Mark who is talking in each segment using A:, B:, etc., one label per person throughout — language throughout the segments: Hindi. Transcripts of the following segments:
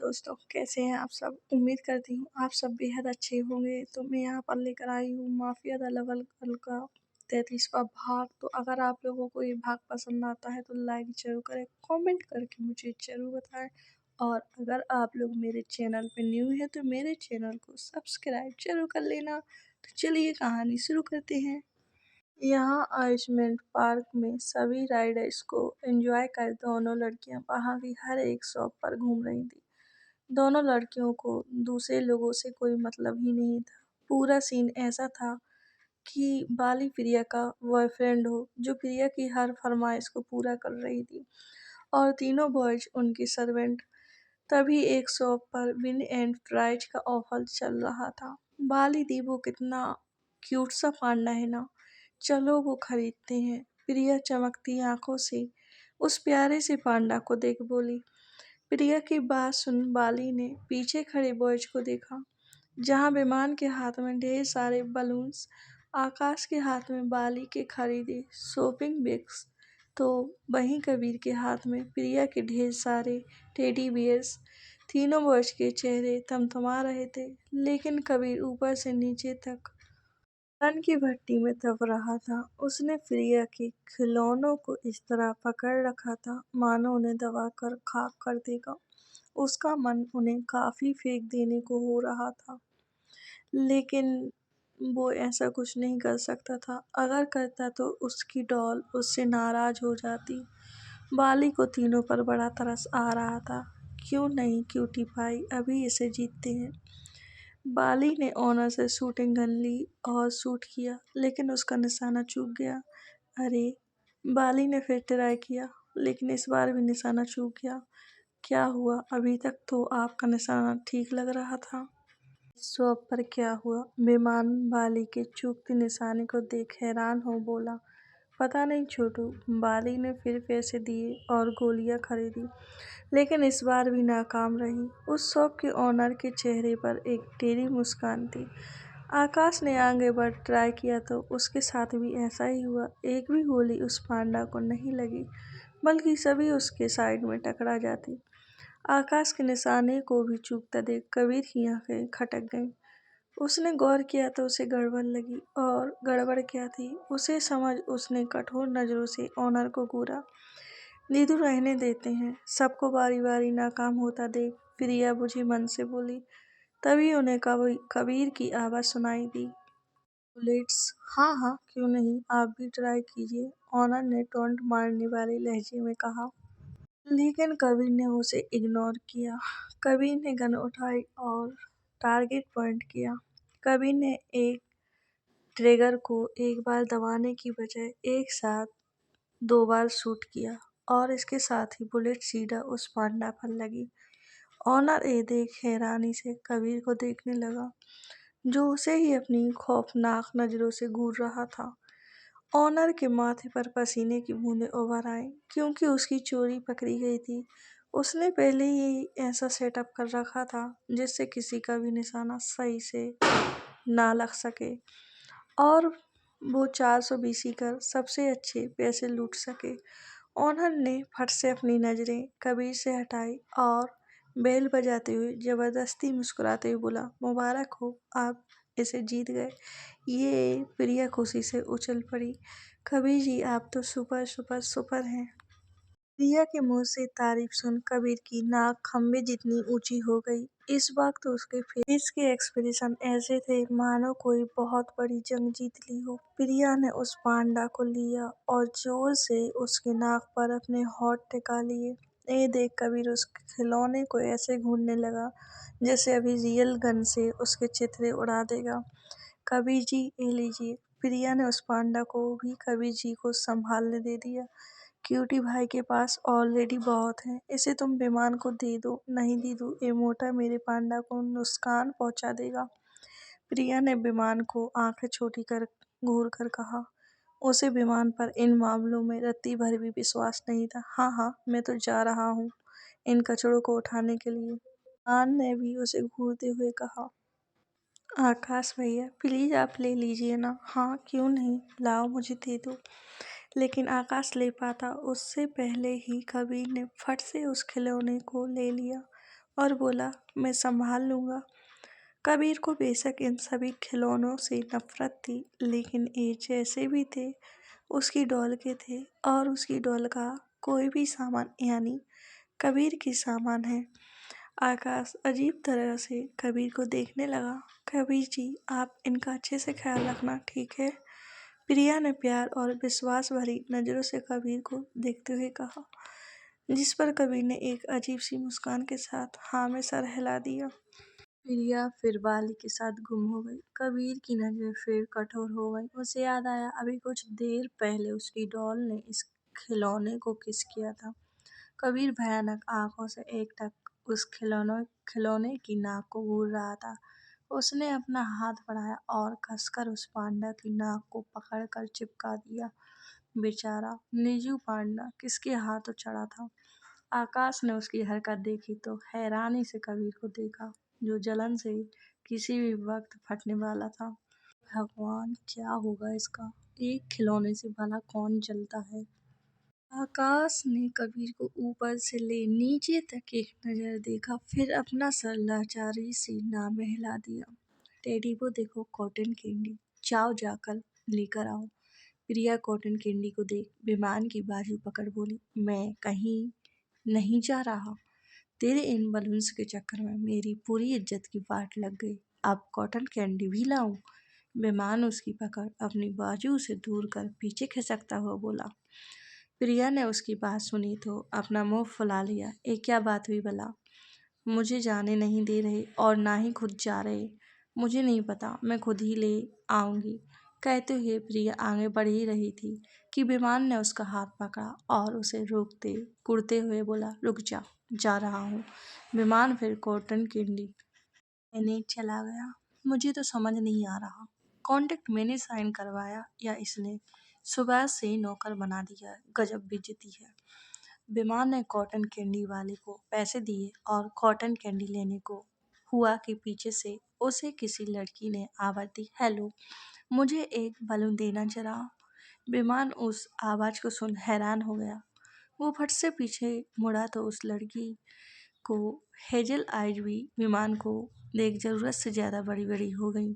A: दोस्तों, कैसे हैं आप सब? उम्मीद करती हूँ आप सब बेहद अच्छे होंगे। तो मैं यहाँ पर लेकर आई हूँ माफिया द लेवल गर्ल का 33वां भाग। तो अगर आप लोगों को ये भाग पसंद आता है तो लाइक ज़रूर करें, कमेंट करके मुझे ज़रूर बताएं। और अगर आप लोग मेरे चैनल पे न्यू हैं तो मेरे चैनल को सब्सक्राइब ज़रूर कर लेना। तो चलिए कहानी शुरू करते हैं। यहाँ अम्यूज़मेंट पार्क में सभी राइडर्स को एंजॉय कर दोनों लड़कियां वहाँ की हर एक शॉप पर घूम रही थी। दोनों लड़कियों को दूसरे लोगों से कोई मतलब ही नहीं था। पूरा सीन ऐसा था कि बाली प्रिया का बॉयफ्रेंड हो, जो प्रिया की हर फरमाइश को पूरा कर रही थी, और तीनों बॉयज उनके सर्वेंट। तभी एक शॉप पर विन एंड प्राइज का ऑफर चल रहा था। बाली दी, वो कितना क्यूट सा पांडा है ना, चलो वो खरीदते हैं। प्रिया चमकती आंखों से उस प्यारे से पांडा को देख बोली। प्रिया की बात सुन बाली ने पीछे खड़े बॉयज को देखा, जहां विमान के हाथ में ढेर सारे बलून्स, आकाश के हाथ में बाली के खरीदे शॉपिंग बैग्स, तो वहीं कबीर के हाथ में प्रिया के ढेर सारे टेडी बियर्स। तीनों बॉयज के चेहरे थमथमा रहे थे, लेकिन कबीर ऊपर से नीचे तक तन की भट्टी में तप रहा था। उसने प्रिया के खिलौनों को इस तरह पकड़ रखा था मानो उन्हें दबाकर खाक कर देगा। उसका मन उन्हें काफी फेंक देने को हो रहा था, लेकिन वो ऐसा कुछ नहीं कर सकता था। अगर करता तो उसकी डॉल उससे नाराज हो जाती। बाली को तीनों पर बड़ा तरस आ रहा था। क्यों नहीं क्यूटी पाई, अभी इसे जीतते हैं। बाली ने ऑनर से शूटिंग गन ली और शूट किया, लेकिन उसका निशाना चूक गया। अरे, बाली ने फिर ट्राई किया, लेकिन इस बार भी निशाना चूक गया। क्या हुआ? अभी तक तो आपका निशाना ठीक लग रहा था। इस शॉप पर क्या हुआ? विमान बाली के चूकते निशाने को देख हैरान हो बोला। पता नहीं छोटू। बाली ने फिर पैसे दिए और गोलियां खरीदी, लेकिन इस बार भी नाकाम रही। उस शॉप के ओनर के चेहरे पर एक टेढ़ी मुस्कान थी। आकाश ने आगे बढ़ ट्राई किया तो उसके साथ भी ऐसा ही हुआ। एक भी गोली उस पांडा को नहीं लगी, बल्कि सभी उसके साइड में टकरा जाती। आकाश के निशाने को भी चूकता देख कबीर की आंखें खटक गईं। उसने गौर किया तो उसे गड़बड़ लगी, और गड़बड़ क्या थी उसे समझ उसने कठोर नजरों से ओनर को घूरा। नीदू, रहने देते हैं, सबको बारी बारी नाकाम होता देख प्रिया बुझे मन से बोली। तभी उन्हें कबीर की आवाज़ सुनाई दी। बुलेट्स? हाँ हाँ, क्यों नहीं, आप भी ट्राई कीजिए, ऑनर ने टोंट मारने वाले लहजे में कहा। लेकिन कबीर ने उसे इग्नोर किया। कबीर ने गन उठाई और टारगेट पॉइंट किया। कबीर ने एक ट्रिगर को एक बार दबाने की बजाय एक साथ 2 बार शूट किया, और इसके साथ ही बुलेट सीधा उस पांडा पर लगी। ऑनर ए देख हैरानी से कबीर को देखने लगा, जो उसे ही अपनी खौफनाक नजरों से घूर रहा था। ऑनर के माथे पर पसीने की बूंदें उभर आईं, क्योंकि उसकी चोरी पकड़ी गई थी। उसने पहले ही ऐसा सेटअप कर रखा था जिससे किसी का भी निशाना सही से ना लग सके, और वो 400 बीसी कर सबसे अच्छे पैसे लूट सके। ओनर ने फट से अपनी नजरें कबीर से हटाई और बेल बजाते हुए जबरदस्ती मुस्कुराते हुए बोला, मुबारक हो, आप इसे जीत गए। ये प्रिया खुशी से उछल पड़ी। कबीर जी, आप तो सुपर सुपर सुपर हैं। प्रिया के मुंह से तारीफ सुन कबीर की नाक खंबे जितनी ऊंची हो गई। इस वक्त उसके फेस के एक्सप्रेशन ऐसे थे मानो कोई बहुत बड़ी जंग जीत ली हो। प्रिया ने उस पांडा को लिया और जोर से उसके नाक पर अपने होंठ टिका लिए। ये देख कबीर उस खिलौने को ऐसे घूरने लगा जैसे अभी रियल गन से उसके चित्रे उड़ा देगा। कबीर जी, ये लीजिए। प्रिया ने उस पांडा को भी कबीर जी को संभालने दे दिया। क्यूटी भाई के पास ऑलरेडी बहुत है, इसे तुम विमान को दे दो। नहीं दीदू, ये मोटा मेरे पांडा को नुकसान पहुंचा देगा। प्रिया ने विमान को आंखें छोटी कर घूर कर कहा। उसे विमान पर इन मामलों में रत्ती भर भी विश्वास नहीं था। हाँ हाँ, मैं तो जा रहा हूँ इन कचड़ों को उठाने के लिए। आन ने भी उसे घूरते हुए कहा। आकाश भैया, प्लीज़ आप ले लीजिए ना। हाँ, क्यों नहीं, लाओ मुझे दे दो। लेकिन आकाश ले पाता उससे पहले ही कबीर ने फट से उस खिलौने को ले लिया। और बोला, मैं संभाल लूँगा। कबीर को बेशक इन सभी खिलौनों से नफ़रत थी, लेकिन ये जैसे भी थे, उसकी डॉल के थे और उसकी डॉल का कोई भी सामान यानी कबीर की सामान है। आकाश अजीब तरह से कबीर को देखने लगा। कबीर जी, आप इनका अच्छे से ख्याल रखना, ठीक है? प्रिया ने प्यार और विश्वास भरी नज़रों से कबीर को देखते हुए कहा, जिस पर कबीर ने एक अजीब सी मुस्कान के साथ हाँ में सर हिला दिया। प्रिया फिर बाली के साथ गुम हो गई। कबीर की नज़रें फिर कठोर हो गई। उसे याद आया, अभी कुछ देर पहले उसकी डॉल ने इस खिलौने को किस किया था। कबीर भयानक आंखों से एकटक उस खिलौने की नाक को घूर रहा था। उसने अपना हाथ बढ़ाया और कसकर उस पांडा की नाक को पकड़कर चिपका दिया। बेचारा नीजू पांडा किसके हाथों चढ़ा था। आकाश ने उसकी हरकत देखी तो हैरानी से कबीर को देखा, जो जलन से किसी भी वक्त फटने वाला था। भगवान, क्या होगा इसका? एक खिलौने से भला कौन जलता है? आकाश ने कबीर को ऊपर से ले नीचे तक एक नजर देखा, फिर अपना सर लाचारी से ना में हिला दिया। टेडी को देखो, कॉटन कैंडी, जाओ जाकर लेकर आओ। प्रिया कॉटन कैंडी को देख विमान की बाजू पकड़ बोली, मैं कहीं नहीं जा रहा। तेरे इन बलून्स के चक्कर में मेरी पूरी इज्जत की वाट लग गई। अब कॉटन कैंडी भी लाऊं? विमान उसकी पकड़ अपनी बाजू से दूर कर पीछे खिसकता हुआ बोला। प्रिया ने उसकी बात सुनी तो अपना मुंह फुला लिया। ये क्या बात हुई भला? मुझे जाने नहीं दे रहे और ना ही खुद जा रहे। मुझे नहीं पता, मैं खुद ही ले आऊंगी। कहते हुए प्रिया आगे बढ़ ही रही थी कि विमान ने उसका हाथ पकड़ा और उसे रोकते कुड़ते हुए बोला, रुक जा, जा रहा हूँ। विमान फिर कॉटन कैंडी लेने चला गया। मुझे तो समझ नहीं आ रहा, कॉन्ट्रैक्ट मैंने साइन करवाया या इसने सुबह से नौकर बना दिया? गजब बेइज्जती है। विमान ने कॉटन कैंडी वाले को पैसे दिए और कॉटन कैंडी लेने को हुआ कि पीछे से उसे किसी लड़की ने आवाज दी, हेलो, मुझे एक बलून देना जरा। विमान उस आवाज को सुन हैरान हो गया। वो फट से पीछे मुड़ा तो उस लड़की को हेजल आइज भी विमान को देख जरूरत से ज्यादा बड़ी बड़ी हो गई।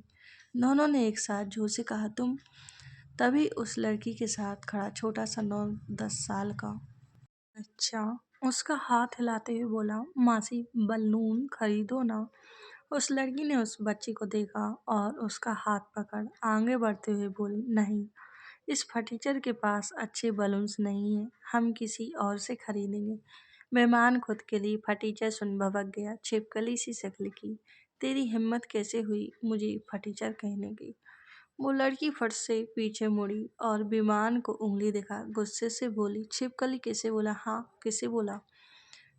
A: दोनों ने एक साथ जोर से कहा, तुम? तभी उस लड़की के साथ खड़ा छोटा सा 9-10 साल का अच्छा उसका हाथ हिलाते हुए बोला, मासी, बलून खरीदो ना। उस लड़की ने उस बच्ची को देखा और उसका हाथ पकड़ आगे बढ़ते हुए बोली, नहीं, इस फटीचर के पास अच्छे बलून्स नहीं हैं, हम किसी और से खरीदेंगे। मेहमान खुद के लिए फटीचर सुन भभक गया। छिपकली सी शक्ल की, तेरी हिम्मत कैसे हुई मुझे फटीचर कहने की? वो लड़की फट से पीछे मुड़ी और विमान को उंगली दिखा गुस्से से बोली, छिपकली किसे बोला? हाँ, किसे बोला?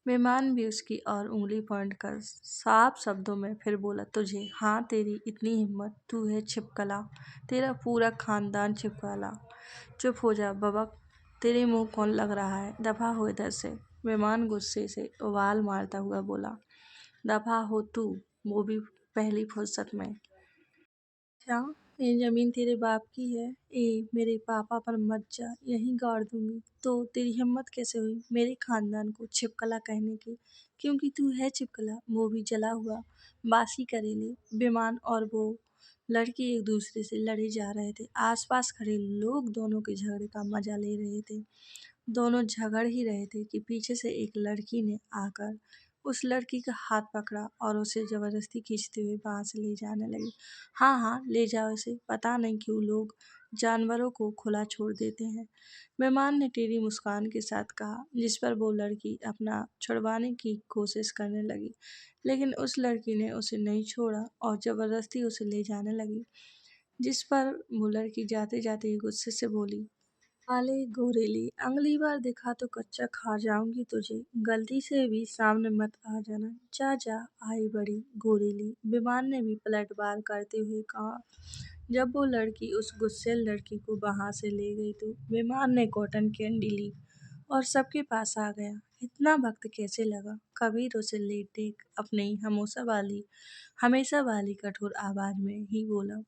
A: विमान भी उसकी और उंगली पॉइंट कर साफ शब्दों में फिर बोला, तुझे। हाँ, तेरी इतनी हिम्मत, तू है छिपकला, तेरा पूरा खानदान छिपकला। चुप हो जा बबक, तेरे मुंह कौन लग रहा है? दफा हो इधर से। विमान गुस्से से उबाल मारता हुआ बोला, दफा हो तू, वो भी पहली फुर्सत में। क्या? ये जमीन तेरे बाप की है? मेरे पापा पर मत जा, यहीं गाड़ दूंगी। तो तेरी हिम्मत कैसे हुई मेरे खानदान को छिपकला कहने की? क्योंकि तू है छिपकला, वो भी जला हुआ, बासी करेले। विमान और वो लड़की एक दूसरे से लड़े जा रहे थे। आसपास खड़े लोग दोनों के झगड़े का मजा ले रहे थे। दोनों झगड़ ही रहे थे कि पीछे से एक लड़की ने आकर उस लड़की का हाथ पकड़ा और उसे जबरदस्ती खींचते हुए वहां से ले जाने लगी। हाँ हाँ, ले जाओ इसे, पता नहीं क्यों लोग जानवरों को खुला छोड़ देते हैं। मेहमान ने टेढ़ी मुस्कान के साथ कहा, जिस पर वो लड़की अपना छुड़वाने की कोशिश करने लगी, लेकिन उस लड़की ने उसे नहीं छोड़ा और जबरदस्ती उसे ले जाने लगी। जिस पर वो लड़की जाते जाते गुस्से से बोली, साले गोरेली, अगली बार देखा तो कच्चा खा जाऊंगी तुझे, गलती से भी सामने मत आ जाना। जा जा, आई बड़ी गोरेली, विमान ने भी पलटवार करते हुए कहा। जब वो लड़की उस गुस्सेल लड़की को वहां से ले गई तो विमान ने कॉटन कैंडी ली और सबके पास आ गया। इतना वक्त कैसे लगा? कबीर उसे लेटे अपनी हमेशा वाली कठोर आवाज में ही बोला,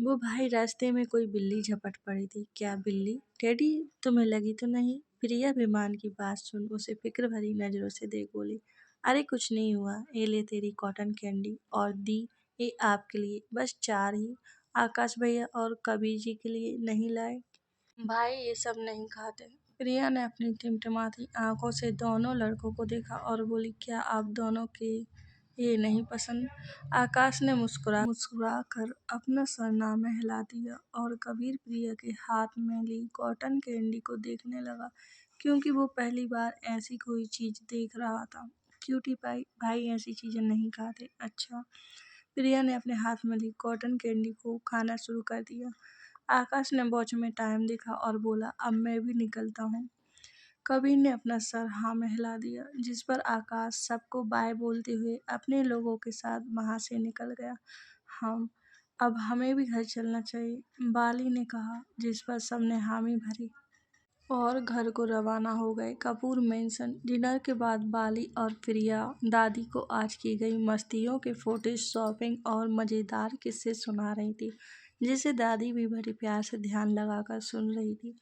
A: वो भाई, रास्ते में कोई बिल्ली झपट पड़ी थी। क्या बिल्ली? टेडी, तुम्हें लगी तो नहीं? प्रिया विमान की बात सुन उसे फिक्र भरी नजरों से देख बोली, अरे कुछ नहीं हुआ, ये ले तेरी कॉटन कैंडी और दी, ये आपके लिए, बस चार ही। आकाश भैया और कबीर जी के लिए नहीं लाए? भाई ये सब नहीं खाते। प्रिया ने अपनी टिमटिमाती आंखों से दोनों लड़कों को देखा और बोली, क्या आप दोनों के ये नहीं पसंद? आकाश ने मुस्कुरा मुस्कुरा कर अपना सरनामा हिला दिया और कबीर प्रिया के हाथ में ली कॉटन कैंडी को देखने लगा, क्योंकि वो पहली बार ऐसी कोई चीज देख रहा था। क्यूटी पाई भाई ऐसी चीजें नहीं खाते। अच्छा। प्रिया ने अपने हाथ में ली कॉटन कैंडी को खाना शुरू कर दिया। आकाश ने वॉच में टाइम देखा और बोला, अब मैं भी निकलता हूँ। कबीर ने अपना सर हाँ में हिला दिया, जिस पर आकाश सबको बाय बोलते हुए अपने लोगों के साथ वहां से निकल गया। हम अब हमें भी घर चलना चाहिए, बाली ने कहा, जिस पर सबने हामी भरी और घर को रवाना हो गए। कपूर मेंशन। डिनर के बाद बाली और प्रिया दादी को आज की गई मस्तियों के फोटो, शॉपिंग और मज़ेदार किस्से सुना रही थी, जिसे दादी भी बड़े प्यार से ध्यान लगाकर सुन रही थी।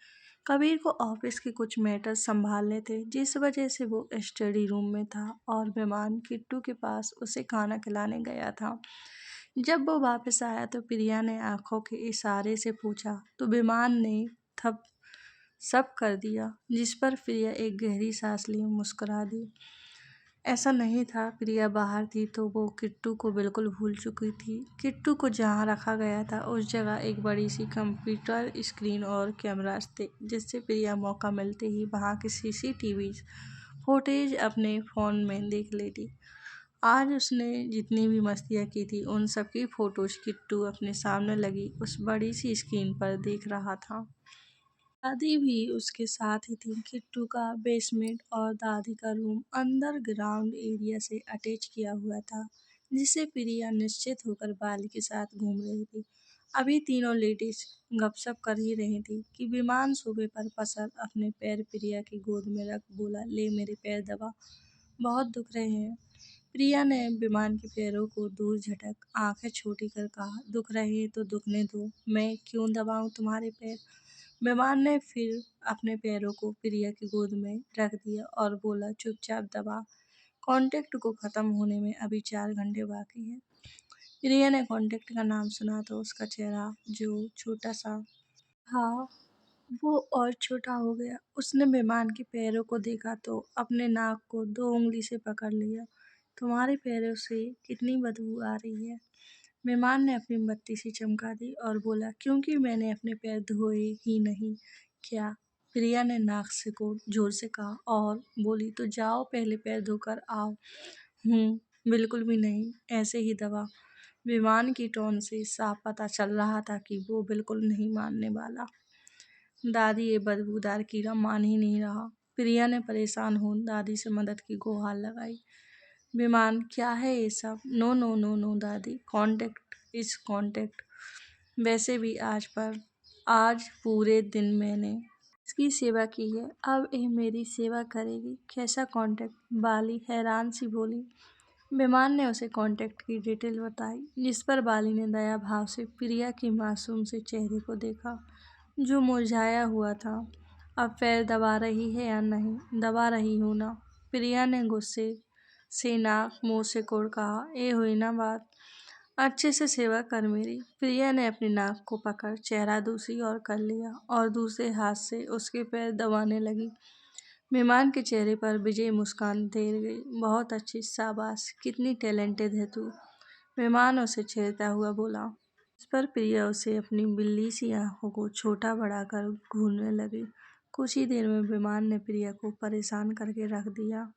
A: कबीर को ऑफिस के कुछ मैटर संभालने थे, जिस वजह से वो स्टडी रूम में था और विमान किट्टू के पास उसे खाना खिलाने गया था। जब वो वापस आया तो प्रिया ने आंखों के इशारे से पूछा तो विमान ने थप सब कर दिया, जिस पर प्रिया एक गहरी सांस लिए मुस्कुरा दी। ऐसा नहीं था, प्रिया बाहर थी तो वो किट्टू को बिल्कुल भूल चुकी थी। किट्टू को जहाँ रखा गया था उस जगह एक बड़ी सी कंप्यूटर स्क्रीन और कैमरास थे, जिससे प्रिया मौका मिलते ही वहाँ की सीसीटीवी फुटेज अपने फ़ोन में देख लेती। आज उसने जितनी भी मस्तियाँ की थी उन सबकी फोटोज किट्टू अपने सामने लगी उस बड़ी सी स्क्रीन पर देख रहा था। दादी भी उसके साथ ही थी। किट्टू का बेसमेंट और दादी का रूम अंडरग्राउंड एरिया से अटैच किया हुआ था, जिसे प्रिया निश्चित होकर बाली के साथ घूम रही थी। अभी तीनों लेडीज गपशप कर ही रही थी कि विमान सूबे पर पसर अपने पैर प्रिया की गोद में रख बोला, ले मेरे पैर दबा, बहुत दुख रहे हैं। प्रिया ने विमान के पैरों को दूर झटक आंखें छोटी कर कहा, दुख रहे हैं तो दुखने दो, मैं क्यों दबाऊं तुम्हारे पैर? मेहमान ने फिर अपने पैरों को प्रिया की गोद में रख दिया और बोला, चुपचाप दबा, कॉन्टेक्ट को खत्म होने में अभी 4 घंटे बाकी है। प्रिया ने कॉन्टेक्ट का नाम सुना तो उसका चेहरा जो छोटा सा था वो और छोटा हो गया। उसने मेहमान के पैरों को देखा तो अपने नाक को 2 उंगली से पकड़ लिया। तुम्हारे पैरों से कितनी बदबू आ रही है। मेहमान ने अपनी बत्ती सी चमका दी और बोला, क्योंकि मैंने अपने पैर धोए ही नहीं। क्या? प्रिया ने नाक से को जोर से कहा और बोली, तो जाओ पहले पैर धोकर आओ। बिल्कुल भी नहीं, ऐसे ही दबा। विमान की टोन से साफ पता चल रहा था कि वो बिल्कुल नहीं मानने वाला। दादी ये बदबूदार कीड़ा मान ही नहीं रहा। प्रिया ने परेशान हो दादी से मदद की गुहार लगाई। विमान, क्या है ये सब? नो नो नो नो दादी, कांटेक्ट इज कांटेक्ट। वैसे भी आज पूरे दिन मैंने इसकी सेवा की है, अब ये मेरी सेवा करेगी। कैसा कांटेक्ट? बाली हैरान सी बोली। विमान ने उसे कांटेक्ट की डिटेल बताई, जिस पर बाली ने दया भाव से प्रिया की मासूम से चेहरे को देखा, जो मुरझाया हुआ था। अब पैर दबा रही है या नहीं? दबा रही हूँ ना। प्रिया ने गुस्से से नाक मुंह से कोड़ कहा, ये हुई ना बात, अच्छे से सेवा कर मेरी। प्रिया ने अपनी नाक को पकड़ चेहरा दूसरी ओर कर लिया और दूसरे हाथ से उसके पैर दबाने लगी। मेहमान के चेहरे पर विजय मुस्कान तैर गई। बहुत अच्छी, शाबाश, कितनी टैलेंटेड है तू। मेहमान उसे छेड़ता हुआ बोला। इस पर प्रिया उसे अपनी बिल्ली सी आंखों को छोटा बड़ा कर घूरने लगी। कुछ ही देर में विमान ने प्रिया को परेशान करके रख दिया।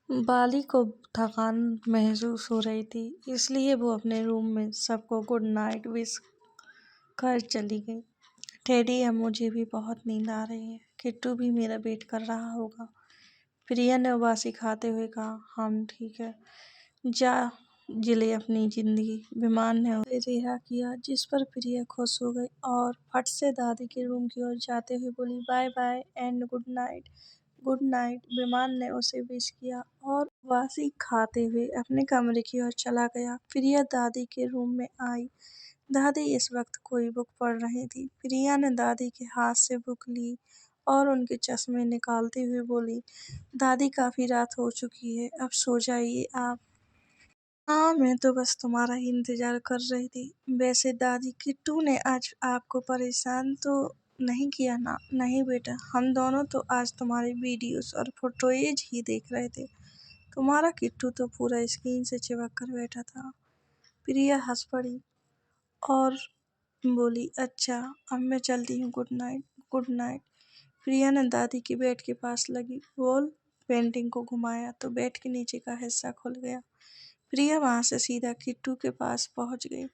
A: बाली को थकान महसूस हो रही थी, इसलिए वो अपने रूम में सबको गुड नाइट विश कर चली गई। टेडी, अब मुझे भी बहुत नींद आ रही है, किट्टू भी मेरा वेट कर रहा होगा। प्रिया ने उबासी खाते हुए कहा, हम ठीक है, जा जिले अपनी जिंदगी। विमान ने उसे रिहा किया, जिस पर प्रिया खुश हो गई और फट से दादी के रूम की ओर जाते हुए बोली, bye bye and good night. Good night. विमान ने उसे विश किया और वासी खाते हुए अपने कमरे की ओर चला गया। प्रिया दादी के रूम में आई। दादी इस वक्त कोई बुक पढ़ रही थी। प्रिया ने दादी के हाथ से बुक ली और उनके चश्मे निकालते हुए बोली, दादी काफ़ी रात हो चुकी है, अब सो जाइए आप। हाँ, मैं तो बस तुम्हारा ही इंतज़ार कर रही थी। वैसे दादी, किट्टू ने आज आपको परेशान तो नहीं किया ना? नहीं बेटा, हम दोनों तो आज तुम्हारे वीडियोज़ और फुटेज ही देख रहे थे। तुम्हारा किट्टू तो पूरा स्क्रीन से चिपक कर बैठा था। प्रिया हंस पड़ी और बोली, अच्छा, अब मैं चलती हूँ, good night. Good night. Priya ने दादी की बेड के पास लगी वॉल पेंटिंग को घुमाया तो बेड के नीचे का हिस्सा खुल गया। प्रिया वहां से सीधा किट्टू के पास पहुंच गई।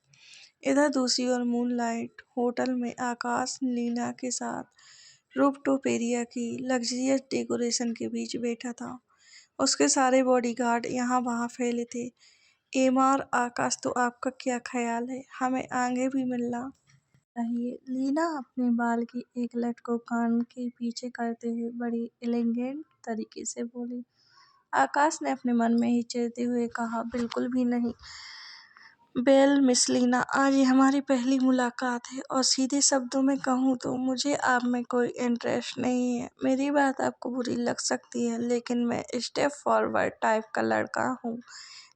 A: इधर दूसरी ओर मूनलाइट होटल में आकाश लीना के साथ रूफटॉप एरिया की लग्जरियस डेकोरेशन के बीच बैठा था। उसके सारे बॉडीगार्ड यहाँ वहाँ फैले थे। एमआर, आकाश, तो आपका क्या ख्याल है? हमें आगे भी मिलना चाहिए। लीना अपने बाल की एक लट को कान के पीछे करते हुए बड़ी एलिगेंट तरीके से बोली। आकाश ने अपने मन में ही चिढ़ते हुए कहा, बिल्कुल भी नहीं। वेल मिस लीना, आज ये हमारी पहली मुलाकात है और सीधे शब्दों में कहूँ तो मुझे आप में कोई इंटरेस्ट नहीं है। मेरी बात आपको बुरी लग सकती है लेकिन मैं स्टेप फॉरवर्ड टाइप का लड़का हूँ।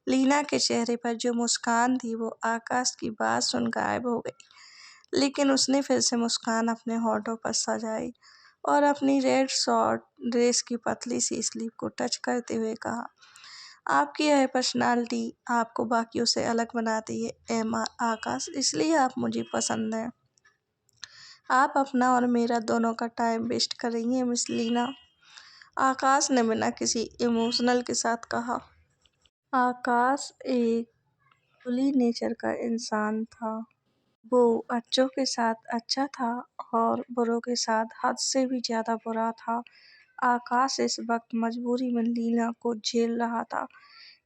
A: लीना के चेहरे पर जो मुस्कान थी वो आकाश की बात सुन गायब हो गई, लेकिन उसने फिर से मुस्कान अपने होठों पर सजाई और अपनी रेड शॉर्ट ड्रेस की पतली सी स्लीव को टच करते हुए कहा, आपकी यह पर्सनालिटी आपको बाकियों से अलग बनाती है एम आकाश, इसलिए आप मुझे पसंद हैं। आप अपना और मेरा दोनों का टाइम वेस्ट कर रही हैं मिस लीना, आकाश ने बिना किसी इमोशनल के साथ कहा। आकाश एक खुली नेचर का इंसान था। वो अच्छों के साथ अच्छा था और बुरों के साथ हद से भी ज्यादा बुरा था। आकाश इस वक्त मजबूरी में लीला को झेल रहा था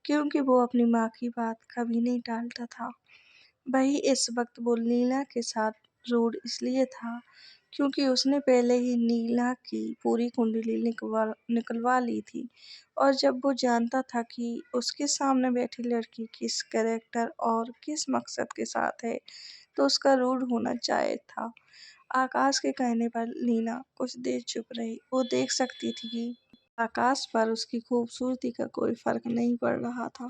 A: क्योंकि वो अपनी माँ की बात कभी नहीं टालता था। वही इस वक्त वो लीला के साथ रूड इसलिए था क्योंकि उसने पहले ही नीला की पूरी कुंडली निकलवा ली थी और जब वो जानता था कि उसके सामने बैठी लड़की किस कैरेक्टर और किस मकसद के साथ है तो उसका रूड होना जायज था। आकाश के कहने पर लीना कुछ देर चुप रही। वो देख सकती थी कि आकाश पर उसकी खूबसूरती का कोई फर्क नहीं पड़ रहा था,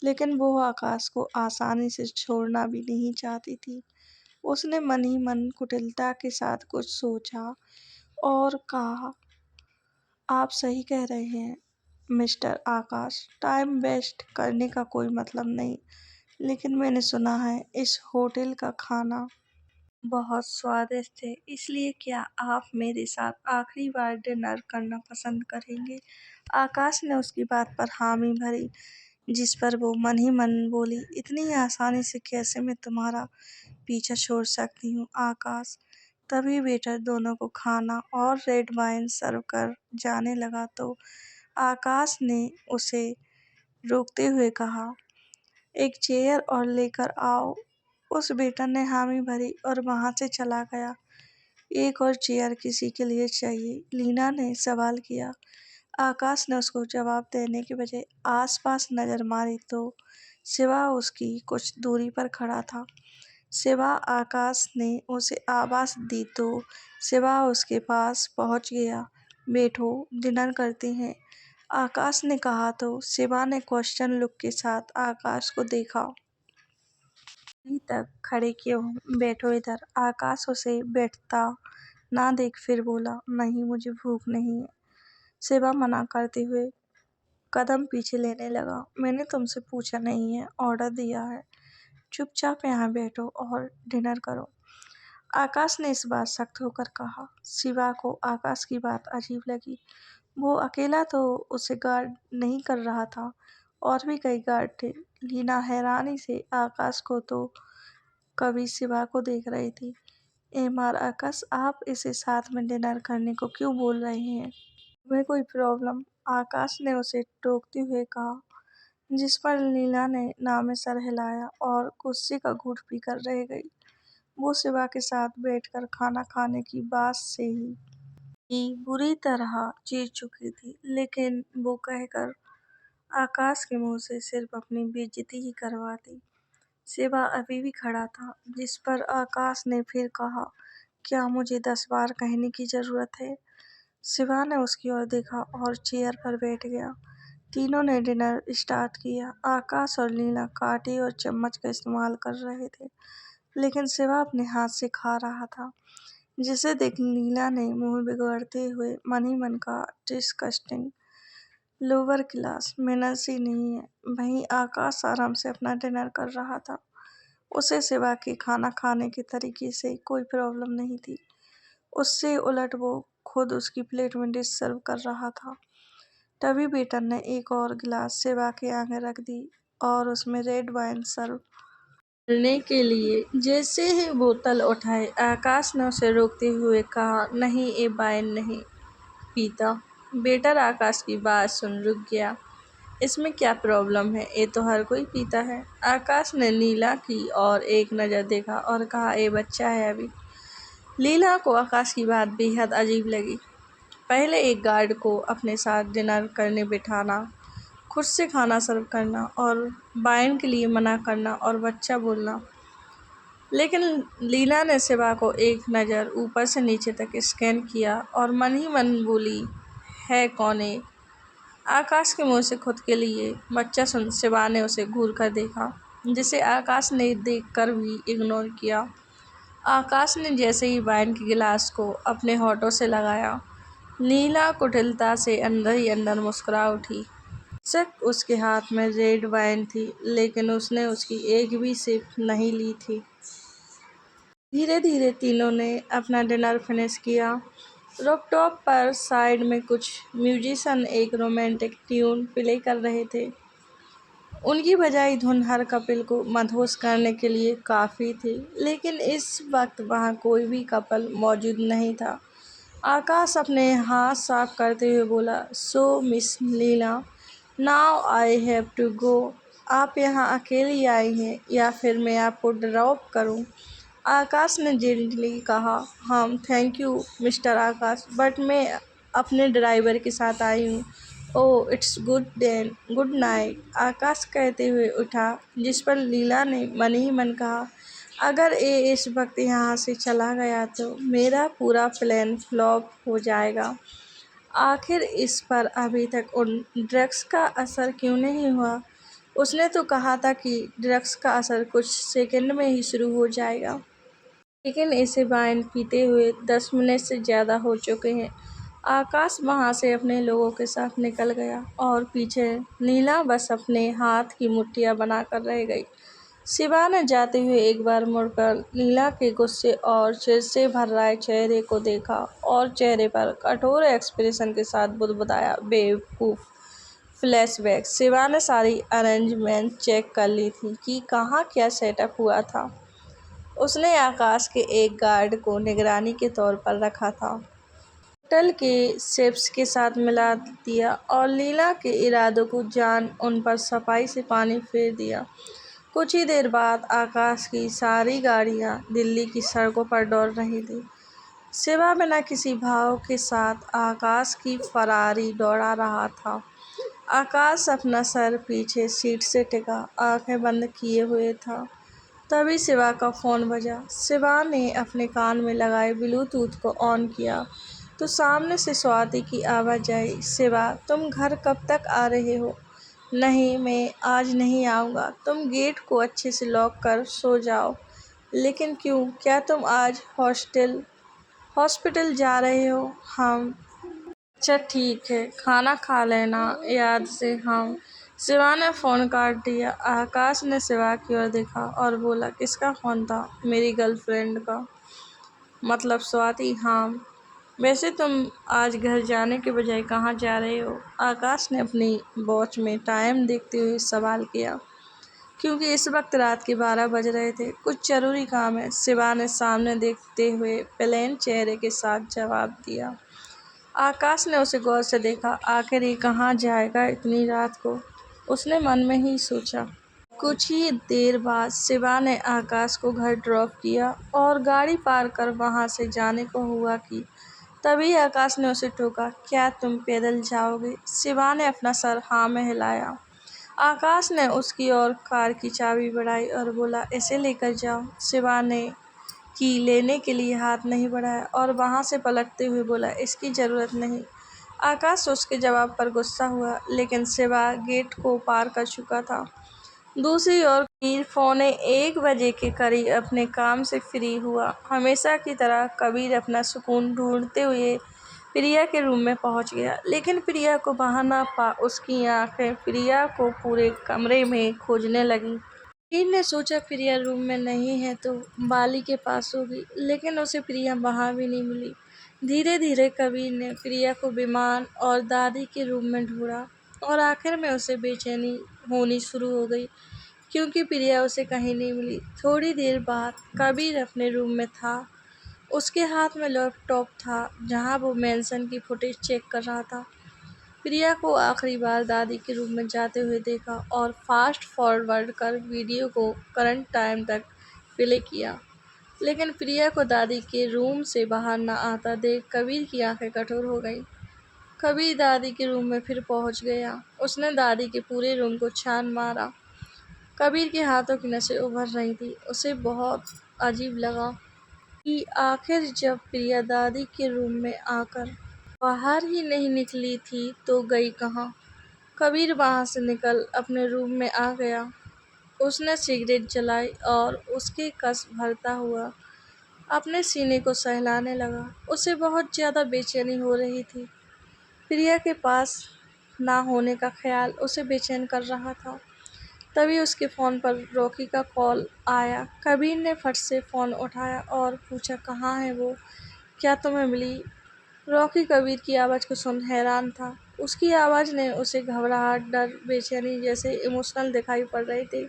A: लेकिन वो आकाश को आसानी से छोड़ना भी नहीं चाहती थी। उसने मन ही मन कुटिलता के साथ कुछ सोचा और कहा, आप सही कह रहे हैं मिस्टर आकाश, टाइम वेस्ट करने का कोई मतलब नहीं, लेकिन मैंने सुना है इस होटल का खाना बहुत स्वादिष्ट है, इसलिए क्या आप मेरे साथ आखिरी बार डिनर करना पसंद करेंगे? आकाश ने उसकी बात पर हामी भरी, जिस पर वो मन ही मन बोली, इतनी आसानी से कैसे मैं तुम्हारा पीछा छोड़ सकती हूँ आकाश। तभी वेटर दोनों को खाना और रेड वाइन सर्व कर जाने लगा तो आकाश ने उसे रोकते हुए कहा, एक चेयर और लेकर आओ। उस वेटर ने हामी भरी और वहां से चला गया। एक और चेयर किसी के लिए चाहिए? लीना ने सवाल किया। आकाश ने उसको जवाब देने के बजाय आसपास नजर मारी तो शिवा उसकी कुछ दूरी पर खड़ा था। शिवा, आकाश ने उसे आवाज दी तो शिवा उसके पास पहुंच गया। बैठो, डिनर करते हैं, आकाश ने कहा तो शिवा ने क्वेश्चन लुक के साथ आकाश को देखा। अभी तक खड़े क्यों हो? बैठो इधर। आकाश उसे बैठता ना देख फिर बोला, नहीं मुझे भूख नहीं है। शिवा मना करते हुए कदम पीछे लेने लगा। मैंने तुमसे पूछा नहीं है, ऑर्डर दिया है। चुपचाप यहाँ बैठो और डिनर करो। आकाश ने इस बार सख्त होकर कहा। शिवा को आकाश की बात अजीब लगी। वो अकेला तो उसे गार्ड नहीं कर रहा था, और भी कई गार्ड थे। लीना हैरानी से आकाश को तो कभी शिवा को देख रही थी। एमआर, आकाश, आप इसे साथ में डिनर करने को क्यों बोल रहे हैं? तुम्हें कोई प्रॉब्लम? आकाश ने उसे टोकते हुए कहा, जिस पर लीला ने ना में सर हिलाया और गुस्से का घूंट पीकर रह गई। वो शिवा के साथ बैठकर खाना खाने की बात से ही बुरी तरह चीर चुकी थी, लेकिन वो कहकर आकाश के मुंह से सिर्फ अपनी बेइज्जती ही करवाती। शिवा अभी भी खड़ा था, जिस पर आकाश ने फिर कहा, क्या मुझे 10 बार कहने की जरूरत है? शिवा ने उसकी ओर देखा और चेयर पर बैठ गया। तीनों ने डिनर स्टार्ट किया। आकाश और लीला कांटे और चम्मच का इस्तेमाल कर रहे थे, लेकिन शिवा अपने हाथ से खा रहा था, जिसे देख लीला ने मुंह बिगड़ते हुए मन ही मन कहा, डिस्गस्टिंग, लोअर क्लास, मैनर्स ही नहीं है। वहीं आकाश आराम से अपना डिनर कर रहा था। उसे शिवा के खाना खाने के तरीके से कोई प्रॉब्लम नहीं थी। उससे उलट वो खुद उसकी प्लेट में डिश सर्व कर रहा था। तभी वेटर ने एक और गिलास शिवा के आगे रख दी और उसमें रेड वाइन सर्व करने के लिए जैसे ही बोतल उठाई, आकाश ने उसे रोकते हुए कहा, नहीं, ये वाइन नहीं पीता। वेटर आकाश की बात सुन रुक गया। इसमें क्या प्रॉब्लम है, ये तो हर कोई पीता है। आकाश ने लीला की और एक नज़र देखा और कहा, ये बच्चा है अभी। लीला को आकाश की बात बेहद अजीब लगी। पहले एक गार्ड को अपने साथ डिनर करने बिठाना, खुद से खाना सर्व करना और वाइन के लिए मना करना और बच्चा बोलना। लेकिन लीला ने शिवा को एक नज़र ऊपर से नीचे तक स्कैन किया और मन ही मन बोली, है कौन है? आकाश के मुंह से खुद के लिए बच्चा सुन शिवा ने उसे घूर कर देखा, जिसे आकाश ने देखकर भी इग्नोर किया। आकाश ने जैसे ही वाइन के गिलास को अपने होठों से लगाया, लीला कुटिलता से अंदर ही अंदर मुस्कुरा उठी। बेशक उसके हाथ में रेड वाइन थी, लेकिन उसने उसकी एक भी सिप नहीं ली थी। धीरे धीरे तीनों ने अपना डिनर फिनिश किया। रूफटॉप पर साइड में कुछ म्यूजिशियन एक रोमांटिक ट्यून प्ले कर रहे थे। उनकी बजाई धुन हर कपल को मदहोश करने के लिए काफ़ी थी, लेकिन इस वक्त वहाँ कोई भी कपल मौजूद नहीं था। आकाश अपने हाथ साफ करते हुए बोला, so miss Leela, now I have to go. आप यहाँ अकेली आई हैं या फिर मैं आपको ड्रॉप करूँ? आकाश ने जेंटली कहा, हम thank you mister Akash, but मैं अपने ड्राइवर के साथ आई हूँ। Oh, it's good then, good night, Akash कहते हुए उठा, जिस पर लीला ने मन ही मन कहा, अगर ये इस वक्त यहाँ से चला गया तो मेरा पूरा प्लान फ्लॉप हो जाएगा। आखिर इस पर अभी तक उन ड्रग्स का असर क्यों नहीं हुआ? उसने तो कहा था कि ड्रग्स का असर कुछ सेकंड में ही शुरू हो जाएगा, लेकिन इसे वाइन पीते हुए 10 मिनट से ज़्यादा हो चुके हैं। आकाश वहाँ से अपने लोगों के साथ निकल गया और पीछे लीला बस अपने हाथ की मुट्ठियाँ बनाकर रह गई। शिवा ने जाते हुए एक बार मुड़कर लीला के गुस्से और चिढ़ से भर रहे चेहरे को देखा और चेहरे पर कठोर एक्सप्रेशन के साथ बुदबुदाया, बेवकूफ़। फ्लैशबैक। शिवा ने सारी अरेंजमेंट चेक कर ली थी कि कहाँ क्या सेटअप हुआ था। उसने आकाश के एक गार्ड को निगरानी के तौर पर रखा था, होटल के शेफ्स के साथ मिला दिया और लीला के इरादों को जान उन पर सफाई से पानी फेर दिया। कुछ ही देर बाद आकाश की सारी गाड़ियां दिल्ली की सड़कों पर दौड़ रही थी। शिवा बिना किसी भाव के साथ आकाश की फरारी दौड़ा रहा था। आकाश अपना सर पीछे सीट से टिका, आंखें बंद किए हुए था। तभी शिवा का फ़ोन बजा। शिवा ने अपने कान में लगाए ब्लूटूथ को ऑन किया तो सामने से स्वाति की आवाज़ आई, शिवा, तुम घर कब तक आ रहे हो? नहीं, मैं आज नहीं आऊँगा। तुम गेट को अच्छे से लॉक कर सो जाओ। लेकिन क्यों? क्या तुम आज हॉस्पिटल जा रहे हो? हम अच्छा ठीक है, खाना खा लेना याद से हम। शिवा ने फ़ोन काट दिया। आकाश ने शिवा की ओर देखा और बोला, किसका फ़ोन था? मेरी गर्लफ्रेंड का, मतलब स्वाति। हाँ, वैसे तुम आज घर जाने के बजाय कहाँ जा रहे हो? आकाश ने अपनी वॉच में टाइम देखते हुए सवाल किया, क्योंकि इस वक्त रात के 12 बज रहे थे। कुछ ज़रूरी काम है, शिवा ने सामने देखते हुए प्लेन चेहरे के साथ जवाब दिया। आकाश ने उसे गौर से देखा। आखिर ये कहाँ जाएगा इतनी रात को, उसने मन में ही सोचा। कुछ ही देर बाद शिवा ने आकाश को घर ड्रॉप किया और गाड़ी पार कर वहाँ से जाने को हुआ कि तभी आकाश ने उसे टोका, क्या तुम पैदल जाओगे? शिवा ने अपना सर हाँ में हिलाया। आकाश ने उसकी ओर कार की चाबी बढ़ाई और बोला, इसे लेकर जाओ। शिवा ने की लेने के लिए हाथ नहीं बढ़ाया और वहाँ से पलटते हुए बोला, इसकी ज़रूरत नहीं। आकाश उसके जवाब पर गुस्सा हुआ, लेकिन शिवा गेट को पार कर चुका था। दूसरी ओर कबीर 1:45 के करीब अपने काम से फ्री हुआ। हमेशा की तरह कबीर अपना सुकून ढूंढते हुए प्रिया के रूम में पहुंच गया, लेकिन प्रिया को वहां न पा उसकी आंखें प्रिया को पूरे कमरे में खोजने लगी। कबीर ने सोचा प्रिया रूम में नहीं है तो बाली के पास होगी, लेकिन उसे प्रिया वहां भी नहीं मिली। धीरे धीरे कबीर ने प्रिया को विमान और दादी के रूम में ढूंढा और आखिर में उसे बेचैनी होनी शुरू हो गई, क्योंकि प्रिया उसे कहीं नहीं मिली। थोड़ी देर बाद कबीर अपने रूम में था। उसके हाथ में लैपटॉप था, जहां वो मेंशन की फुटेज चेक कर रहा था। प्रिया को आखिरी बार दादी के रूम में जाते हुए देखा और फास्ट फॉरवर्ड कर वीडियो को करंट टाइम तक प्ले किया, लेकिन प्रिया को दादी के रूम से बाहर न आता देख कबीर की आंखें कठोर हो गईं। कबीर दादी के रूम में फिर पहुंच गया। उसने दादी के पूरे रूम को छान मारा। कबीर के हाथों की नसें उभर रही थीं। उसे बहुत अजीब लगा कि आखिर जब प्रिया दादी के रूम में आकर बाहर ही नहीं निकली थी तो गई कहाँ। कबीर वहां से निकल अपने रूम में आ गया। उसने सिगरेट जलाई और उसके कस भरता हुआ अपने सीने को सहलाने लगा। उसे बहुत ज्यादा बेचैनी हो रही थी। प्रिया के पास ना होने का ख्याल उसे बेचैन कर रहा था। तभी उसके फ़ोन पर रॉकी का कॉल आया। कबीर ने फट से फ़ोन उठाया और पूछा, कहाँ है वो, क्या तुम्हें मिली? रॉकी कबीर की आवाज़ को सुन हैरान था। उसकी आवाज़ ने उसे घबराहट, डर, बेचैनी जैसे इमोशनल दिखाई पड़ रहे थे,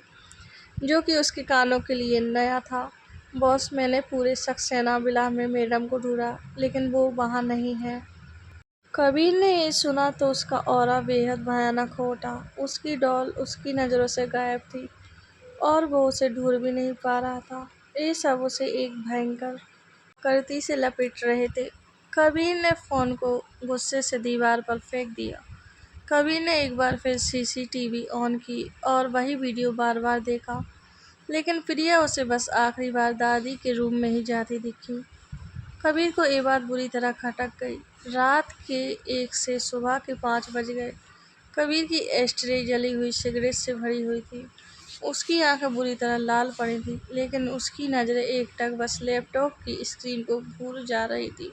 A: जो कि उसके कानों के लिए नया था। बॉस, मैंने पूरे सक्सेना विला में मैडम को ढूंढा, लेकिन वो वहाँ नहीं है। कबीर ने ये सुना तो उसका ऑरा बेहद भयानक हो उठा। उसकी डॉल उसकी नज़रों से गायब थी और वो उसे ढूंढ भी नहीं पा रहा था। ये सब उसे एक भयंकर करती से लपेट रहे थे। कबीर ने फ़ोन को गुस्से से दीवार पर फेंक दिया। कबीर ने एक बार फिर सीसीटीवी ऑन की और वही वीडियो बार बार देखा, लेकिन प्रिया उसे बस आखिरी बार दादी के रूम में ही जाती दिखी। कबीर को ये बात बुरी तरह खटक गई। रात के 1 से सुबह के 5 बज गए। कबीर की एस्ट्रे जली हुई सिगरेट से भरी हुई थी। उसकी आंखें बुरी तरह लाल पड़ी थीं, लेकिन उसकी नज़रें एकटक बस लैपटॉप की स्क्रीन को घूर जा रही थी।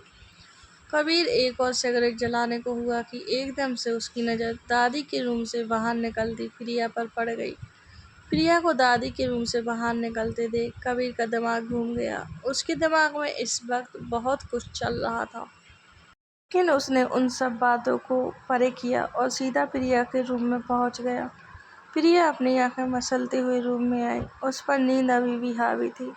A: कबीर एक और सिगरेट जलाने को हुआ कि एकदम से उसकी नज़र दादी के रूम से बाहर निकलती प्रिया पर पड़ गई। प्रिया को दादी के रूम से बाहर निकलते देख कबीर का दिमाग घूम गया। उसके दिमाग में इस वक्त बहुत कुछ चल रहा था, लेकिन उसने उन सब बातों को परे किया और सीधा प्रिया के रूम में पहुंच गया। प्रिया अपनी आंखें मसलते हुए रूम में आई। उस पर नींद अभी भी हावी थी,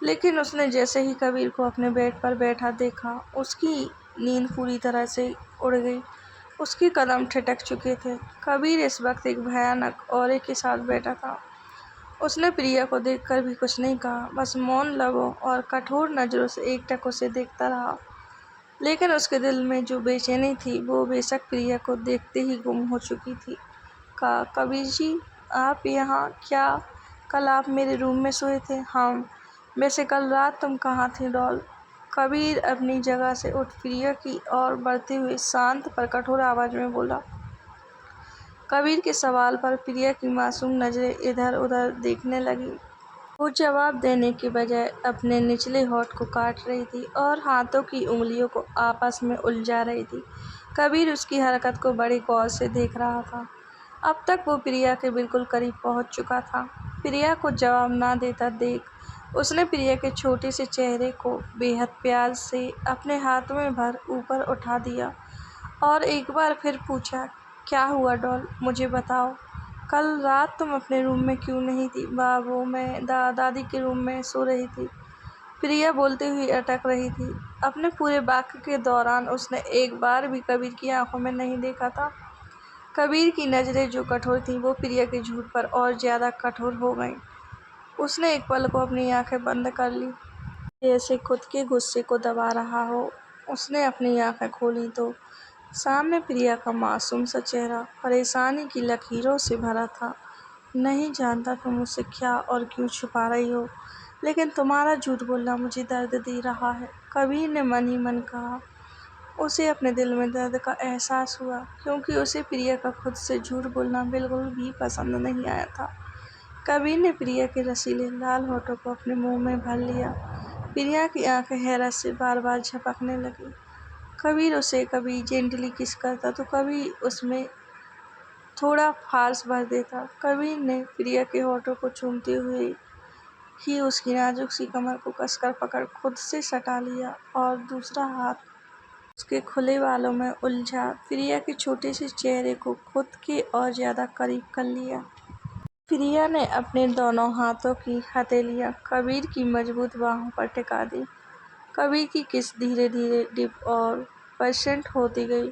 A: लेकिन उसने जैसे ही कबीर को अपने बेड पर बैठा देखा, उसकी नींद पूरी तरह से उड़ गई। उसके कदम ठिठक चुके थे। कबीर इस वक्त एक भयानक औरे के साथ बैठा था। उसने प्रिया को देखकर भी कुछ नहीं कहा, बस मौन लबों और कठोर नज़रों से एकटक उसे देखता रहा। लेकिन उसके दिल में जो बेचैनी थी, वो बेशक प्रिया को देखते ही गुम हो चुकी थी। कहा, कबीर जी, आप यहाँ क्या? कल आप मेरे रूम में सोए थे। हाँ, वैसे कल रात तुम कहाँ थे डॉल? कबीर अपनी जगह से उठ प्रिया की ओर बढ़ते हुए शांत पर कठोर आवाज में बोला। कबीर के सवाल पर प्रिया की मासूम नज़रें इधर उधर देखने लगी। वो जवाब देने के बजाय अपने निचले होंठ को काट रही थी और हाथों की उंगलियों को आपस में उलझा रही थी। कबीर उसकी हरकत को बड़े गौर से देख रहा था। अब तक वो प्रिया के बिल्कुल करीब पहुंच चुका था। प्रिया को जवाब ना देता देख उसने प्रिया के छोटे से चेहरे को बेहद प्यार से अपने हाथों में भर ऊपर उठा दिया और एक बार फिर पूछा, क्या हुआ डॉल, मुझे बताओ। कल रात तुम अपने रूम में क्यों नहीं थी? बाबू, मैं दादी के रूम में सो रही थी। प्रिया बोलते हुए अटक रही थी। अपने पूरे वाक्य के दौरान उसने एक बार भी कबीर की आंखों में नहीं देखा था। कबीर की नज़रें जो कठोर थीं, वो प्रिया के झूठ पर और ज़्यादा कठोर हो गईं। उसने एक पल को अपनी आंखें बंद कर ली, जैसे खुद के गुस्से को दबा रहा हो। उसने अपनी आंखें खोली तो सामने प्रिया का मासूम सा चेहरा परेशानी की लकीरों से भरा था। नहीं जानता तुम मुझसे क्या और क्यों छुपा रही हो, लेकिन तुम्हारा झूठ बोलना मुझे दर्द दे रहा है। कबीर ने मन ही मन कहा। उसे अपने दिल में दर्द का एहसास हुआ, क्योंकि उसे प्रिया का खुद से झूठ बोलना बिल्कुल भी पसंद नहीं आया था। कबीर ने प्रिया के रसीले लाल होठों को अपने मुंह में भर लिया। प्रिया की आंखें हैरत से बार बार झपकने लगी। कबीर उसे कभी जेंटली किस करता तो कभी उसमें थोड़ा फार्स भर देता। कबीर ने प्रिया के होठों को चूमते हुए ही उसकी नाजुक सी कमर को कसकर पकड़ खुद से सटा लिया और दूसरा हाथ उसके खुले बालों में उलझा प्रिया के छोटे से चेहरे को खुद के और ज्यादा करीब कर लिया। प्रिया ने अपने दोनों हाथों की हथेलियां कबीर की मजबूत बाहों पर टिका दी। कबीर की किस धीरे धीरे डिप और परसेंट होती गई।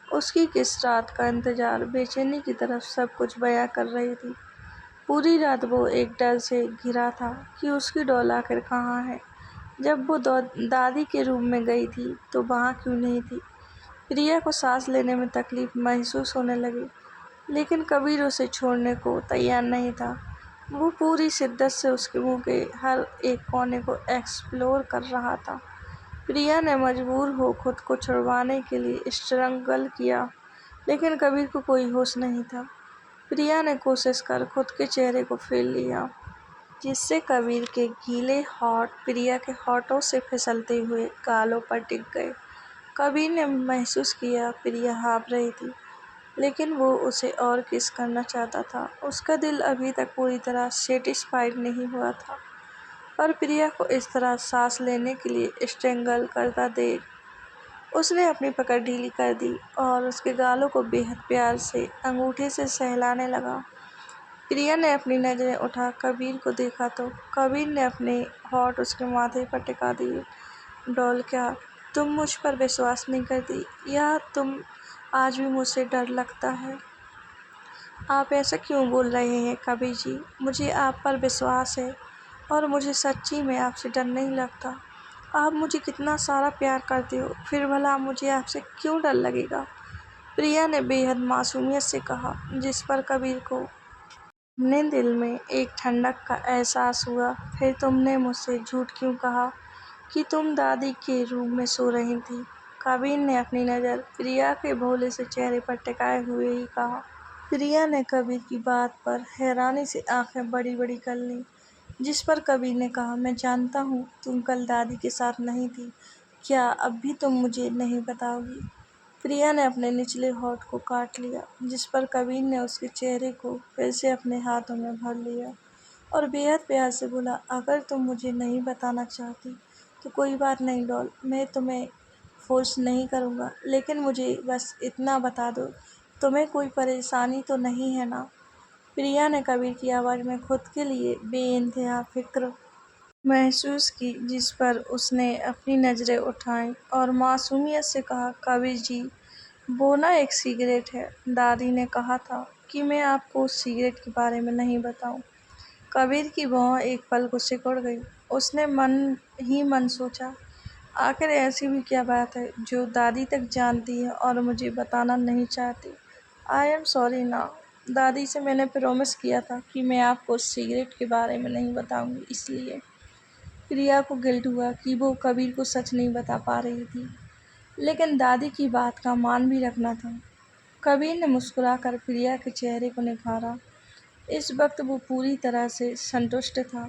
A: उसकी किस रात का इंतजार बेचैनी की तरफ सब कुछ बयां कर रही थी। पूरी रात वो एक डर से घिरा था कि उसकी डॉल आखिर कहाँ है। जब वो दादी के रूम में गई थी तो वहाँ क्यों नहीं थी। प्रिया को सांस लेने में तकलीफ महसूस होने लगी, लेकिन कबीर उसे छोड़ने को तैयार नहीं था। वो पूरी शिद्दत से उसके मुंह के हर एक कोने को एक्सप्लोर कर रहा था। प्रिया ने मजबूर हो खुद को छुड़वाने के लिए स्ट्रगल किया, लेकिन कबीर को कोई होश नहीं था। प्रिया ने कोशिश कर खुद के चेहरे को फेर लिया, जिससे कबीर के गीले होंठ प्रिया के होठों से फिसलते हुए गालों पर टिक गए। कबीर ने महसूस किया प्रिया हाँफ रही थी, लेकिन वो उसे और किस करना चाहता था। उसका दिल अभी तक पूरी तरह सेटिस्फाइड नहीं हुआ था, पर प्रिया को इस तरह सांस लेने के लिए स्ट्रगल करता देख उसने अपनी पकड़ ढीली कर दी और उसके गालों को बेहद प्यार से अंगूठे से सहलाने लगा। प्रिया ने अपनी नजरें उठा कबीर को देखा तो कबीर ने अपने होंठ उसके माथे पर टिका दिए। डॉल, क्या तुम मुझ पर विश्वास नहीं करती, या तुम आज भी मुझसे डर लगता है? आप ऐसा क्यों बोल रहे हैं कबीर जी? मुझे आप पर विश्वास है और मुझे सच्ची में आपसे डर नहीं लगता। आप मुझे कितना सारा प्यार करते हो, फिर भला मुझे आपसे क्यों डर लगेगा? प्रिया ने बेहद मासूमियत से कहा, जिस पर कबीर को अपने दिल में एक ठंडक का एहसास हुआ। फिर तुमने मुझसे झूठ क्यों कहा कि तुम दादी के रूम में सो रही थी? कबीर ने अपनी नज़र प्रिया के भोले से चेहरे पर टिकाए हुए ही कहा। प्रिया ने कबीर की बात पर हैरानी से आंखें बड़ी बड़ी कर लीं, जिस पर कबीर ने कहा, मैं जानता हूँ तुम कल दादी के साथ नहीं थी। क्या अब भी तुम मुझे नहीं बताओगी? प्रिया ने अपने निचले होंठ को काट लिया, जिस पर कबीर ने उसके चेहरे को फिर से अपने हाथों में भर लिया और बेहद प्यार से बोला, अगर तुम मुझे नहीं बताना चाहती तो कोई बात नहीं डॉल, मैं तुम्हें फोर्स नहीं करूँगा, लेकिन मुझे बस इतना बता दो, तुम्हें कोई परेशानी तो नहीं है ना? प्रिया ने कबीर की आवाज़ में खुद के लिए बेइंतहा फिक्र महसूस की, जिस पर उसने अपनी नज़रें उठाईं और मासूमियत से कहा, कबीर जी, वो ना एक सिगरेट है। दादी ने कहा था कि मैं आपको उस सिगरेट के बारे में नहीं बताऊं। कबीर की भौं एक पल को सिकुड़ गई। उसने मन ही मन सोचा, आखिर ऐसी भी क्या बात है जो दादी तक जानती है और मुझे बताना नहीं चाहती। आई एम सॉरी ना। दादी से मैंने प्रॉमिस किया था कि मैं आपको उस सिगरेट के बारे में नहीं बताऊंगी, इसलिए प्रिया को गिल्ट हुआ कि वो कबीर को सच नहीं बता पा रही थी, लेकिन दादी की बात का मान भी रखना था। कबीर ने मुस्कुराकर प्रिया के चेहरे को निखारा। इस वक्त वो पूरी तरह से संतुष्ट था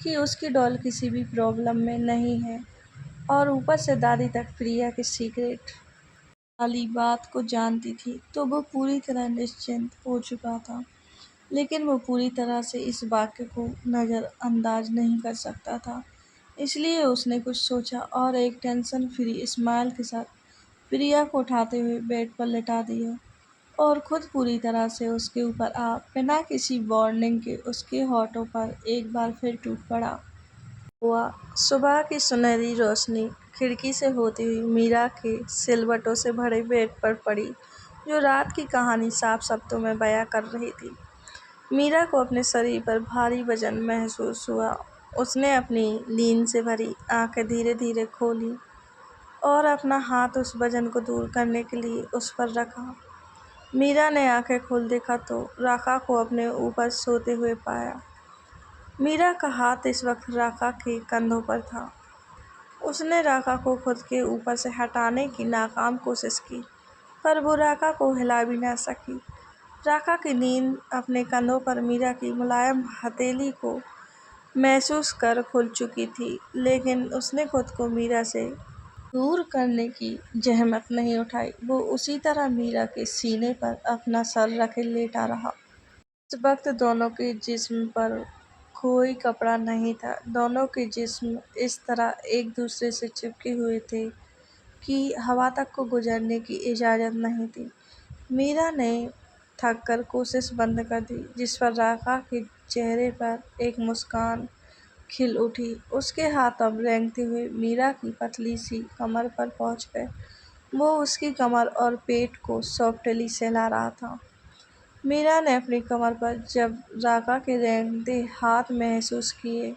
A: कि उसकी डॉल किसी भी प्रॉब्लम में नहीं है, और ऊपर से दादी तक प्रिया के सीक्रेट वाली बात को जानती थी, तो वो पूरी तरह निश्चिंत हो चुका था। लेकिन वो पूरी तरह से इस वाक्य को नज़रअंदाज नहीं कर सकता था, इसलिए उसने कुछ सोचा और एक टेंशन फ्री स्माइल के साथ प्रिया को उठाते हुए बेड पर लेटा दिया और खुद पूरी तरह से उसके ऊपर आ बिना किसी वार्निंग के उसके होठों पर एक बार फिर टूट पड़ा हुआ। सुबह की सुनहरी रोशनी खिड़की से होती हुई मीरा के सिलवटों से भरे बेड पर पड़ी, जो रात की कहानी साफ शब्दों में बयां कर रही थी। मीरा को अपने शरीर पर भारी वजन महसूस हुआ। उसने अपनी नींद से भरी आंखें धीरे धीरे खोली और अपना हाथ उस वजन को दूर करने के लिए उस पर रखा। मीरा ने आंखें खोल देखा तो राका को अपने ऊपर सोते हुए पाया। मीरा का हाथ इस वक्त राका के कंधों पर था। उसने राका को खुद के ऊपर से हटाने की नाकाम कोशिश की, पर वो राका को हिला भी न सकी। राका की नींद अपने कंधों पर मीरा की मुलायम हथेली को महसूस कर खुल चुकी थी, लेकिन उसने खुद को मीरा से दूर करने की जहमत नहीं उठाई। वो उसी तरह मीरा के सीने पर अपना सर रखे लेटा रहा। इस वक्त दोनों के जिस्म पर कोई कपड़ा नहीं था। दोनों के जिस्म इस तरह एक दूसरे से चिपके हुए थे कि हवा तक को गुजरने की इजाज़त नहीं थी। मीरा ने थक कर कोशिश बंद कर दी, जिस पर राका के चेहरे पर एक मुस्कान खिल उठी। उसके हाथ अब रेंगते हुए मीरा की पतली सी कमर पर पहुंच गए। वो उसकी कमर और पेट को सॉफ्टली सहला रहा था। मीरा ने अपनी कमर पर जब राका के रेंगते हाथ महसूस किए,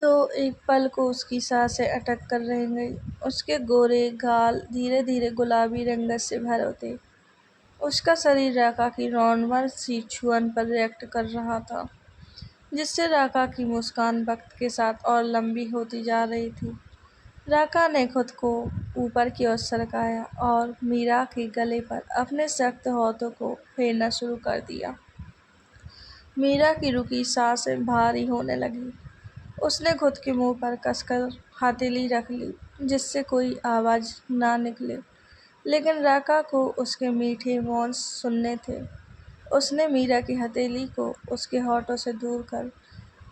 A: तो एक पल को उसकी सांसें अटक कर रह गईं। उसके गोरे गाल धीरे धीरे गुलाबी रंगत से भर उठे। उसका शरीर राका की नॉर्मल सी छुअन पर रिएक्ट कर रहा था, जिससे राका की मुस्कान वक्त के साथ और लंबी होती जा रही थी। राका ने खुद को ऊपर की ओर सरकाया और मीरा के गले पर अपने सख्त हाथों को फेरना शुरू कर दिया। मीरा की रुकी सांसें भारी होने लगीं। उसने खुद के मुंह पर कसकर हथेली रख ली, जिससे कोई आवाज़ ना निकले, लेकिन राका को उसके मीठे मौन सुनने थे। उसने मीरा की हथेली को उसके होठों से दूर कर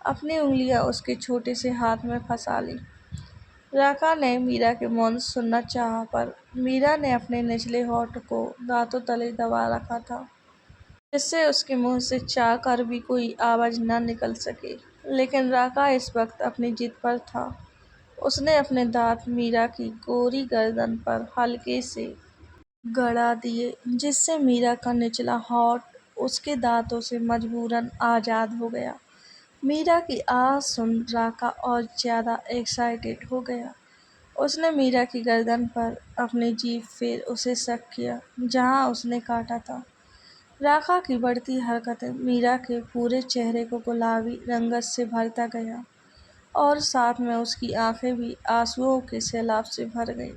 A: अपनी उंगलियां उसके छोटे से हाथ में फंसा ली। राका ने मीरा के मौन सुनना चाहा, पर मीरा ने अपने निचले होठ को दांतों तले दबा रखा था, जिससे उसके मुंह से चाह कर भी कोई आवाज़ न निकल सके। लेकिन राका इस वक्त अपनी जिद पर था। उसने अपने दांत मीरा की गोरी गर्दन पर हल्के से गड़ा दिए, जिससे मीरा का निचला होठ उसके दांतों से मजबूरन आज़ाद हो गया। मीरा की आह सुन राका और ज़्यादा एक्साइटेड हो गया। उसने मीरा की गर्दन पर अपनी जीभ फेर उसे शक किया जहाँ उसने काटा था। राका की बढ़ती हरकतें मीरा के पूरे चेहरे को गुलाबी रंगत से भरता गया, और साथ में उसकी आंखें भी आंसुओं के सैलाब से भर गईं।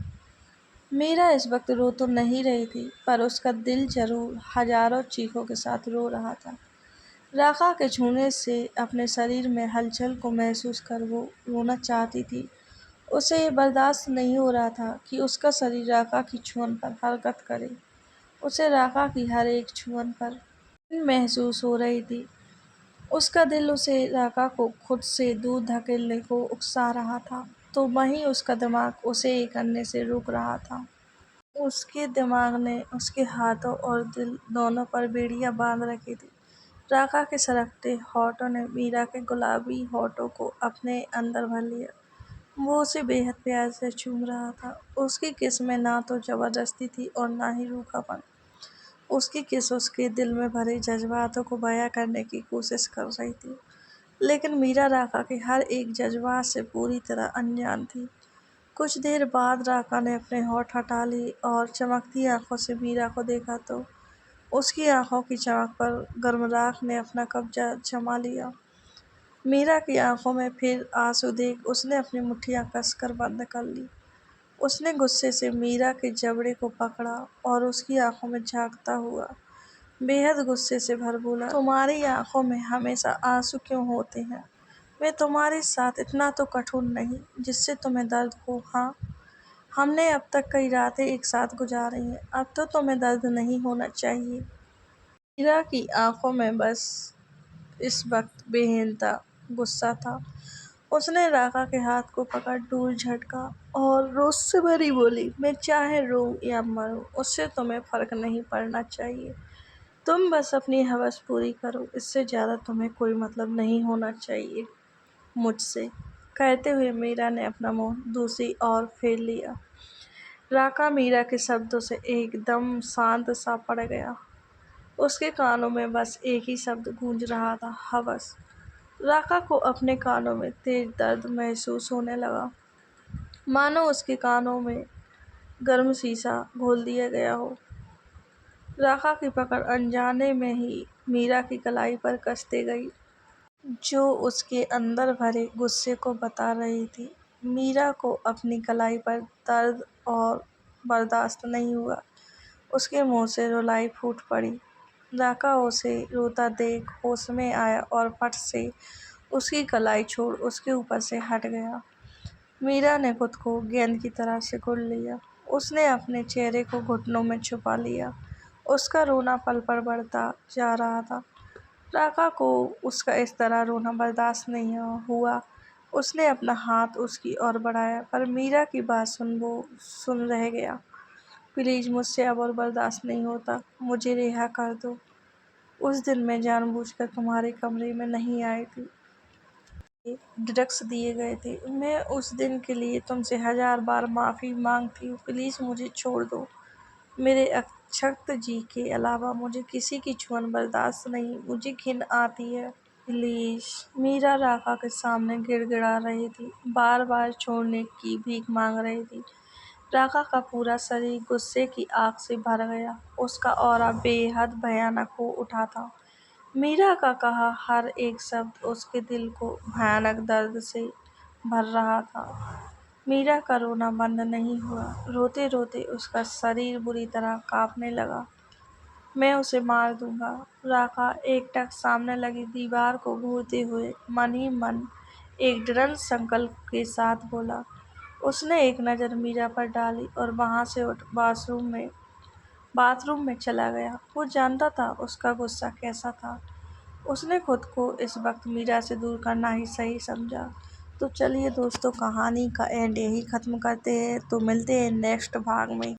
A: मीरा इस वक्त रो तो नहीं रही थी, पर उसका दिल जरूर हजारों चीखों के साथ रो रहा था। राका के छूने से अपने शरीर में हलचल को महसूस कर वो रोना चाहती थी। उसे ये बर्दाश्त नहीं हो रहा था कि उसका शरीर राका की छुअन पर हरकत करे। उसे राका की हर एक छुअन पर महसूस हो रही थी। उसका दिल उसे राका को खुद से दूर धकेलने को उकसा रहा था, तो वहीं उसका दिमाग उसे ये करने से रोक रहा था। उसके दिमाग ने उसके हाथों और दिल दोनों पर बेड़ियां बांध रखी थी। राका के सरकते होठों ने मीरा के गुलाबी होठों को अपने अंदर भर लिया। वो उसे बेहद प्यार से चूम रहा था। उसकी किस में ना तो जबरदस्ती थी और ना ही रूखापन। उसकी किस उसके दिल में भरे जज्बातों को बयां करने की कोशिश कर रही थी, लेकिन मीरा राका के हर एक जज्बात से पूरी तरह अनजान थी। कुछ देर बाद राका ने अपने होठ हटा लिए और चमकती आंखों से मीरा को देखा, तो उसकी आंखों की चमक पर गर्मराख ने अपना कब्जा जमा लिया। मीरा की आंखों में फिर आंसू देख उसने अपनी मुट्ठियां कसकर बंद कर ली। उसने गुस्से से मीरा के जबड़े को पकड़ा और उसकी आंखों में झांकता हुआ बेहद गुस्से से भर बोला, तुम्हारी आंखों में हमेशा आंसू क्यों होते हैं? मैं तुम्हारे साथ इतना तो कठोर नहीं जिससे तुम्हें दर्द हो। हाँ, हमने अब तक कई रातें एक साथ गुजारी हैं, अब तो तुम्हें दर्द नहीं होना चाहिए। मीरा की आंखों में बस इस वक्त बेइंतहा गुस्सा था। उसने राका के हाथ को पकड़ दूर झटका और रोष से भरी बोली, मैं चाहे रोऊं या मरूं, उससे तुम्हें फर्क नहीं पड़ना चाहिए। तुम बस अपनी हवस पूरी करो, इससे ज़्यादा तुम्हें कोई मतलब नहीं होना चाहिए मुझसे। कहते हुए मीरा ने अपना मुंह दूसरी ओर फेर लिया। राका मीरा के शब्दों से एकदम शांत सा पड़ गया। उसके कानों में बस एक ही शब्द गूंज रहा था, हवस। राका को अपने कानों में तेज दर्द महसूस होने लगा, मानो उसके कानों में गर्म शीशा घोल दिया गया हो। राका की पकड़ अनजाने में ही मीरा की कलाई पर कसते गई। जो उसके अंदर भरे गुस्से को बता रही थी। मीरा को अपनी कलाई पर दर्द और बर्दाश्त नहीं हुआ। उसके मुंह से रुलाई फूट पड़ी। राका उसे रोता देख होश में आया और फट से उसकी कलाई छोड़ उसके ऊपर से हट गया। मीरा ने खुद को गेंद की तरह सिकुड़ लिया। उसने अपने चेहरे को घुटनों में छुपा लिया। उसका रोना पल पल बढ़ता जा रहा था। राका को उसका इस तरह रोना बर्दाश्त नहीं हुआ। उसने अपना हाथ उसकी ओर बढ़ाया, पर मीरा की बात सुन रह गया। प्लीज, मुझसे अब और बर्दाश्त नहीं होता, मुझे रिहा कर दो। उस दिन मैं जानबूझकर तुम्हारे कमरे में नहीं आई थी। ड्रग्स दिए गए थे। मैं उस दिन के लिए तुमसे 1000 बार माफ़ी मांगती हूँ। प्लीज़ मुझे छोड़ दो। मेरे अक्षत जी के अलावा मुझे किसी की छुअन बर्दाश्त नहीं। मुझे घिन आती है। प्लीज़। मीरा राका के सामने गिड़गिड़ा रही थी, बार बार छोड़ने की भीख मांग रही थी। राका का पूरा शरीर गुस्से की आग से भर गया। उसका ऑरा बेहद भयानक हो उठा था। मीरा का कहा हर एक शब्द उसके दिल को भयानक दर्द से भर रहा था। मीरा का रोना बंद नहीं हुआ। रोते रोते उसका शरीर बुरी तरह कांपने लगा। मैं उसे मार दूंगा। राका एकटक सामने लगी दीवार को घूरते हुए मन ही मन एक दृढ़ संकल्प के साथ बोला। उसने एक नज़र मीरा पर डाली और वहां से उठ बाथरूम में चला गया। वो जानता था उसका गुस्सा कैसा था। उसने खुद को इस वक्त मीरा से दूर करना ही सही समझा। तो चलिए दोस्तों, कहानी का एंड यही ख़त्म करते हैं। तो मिलते हैं नेक्स्ट भाग में।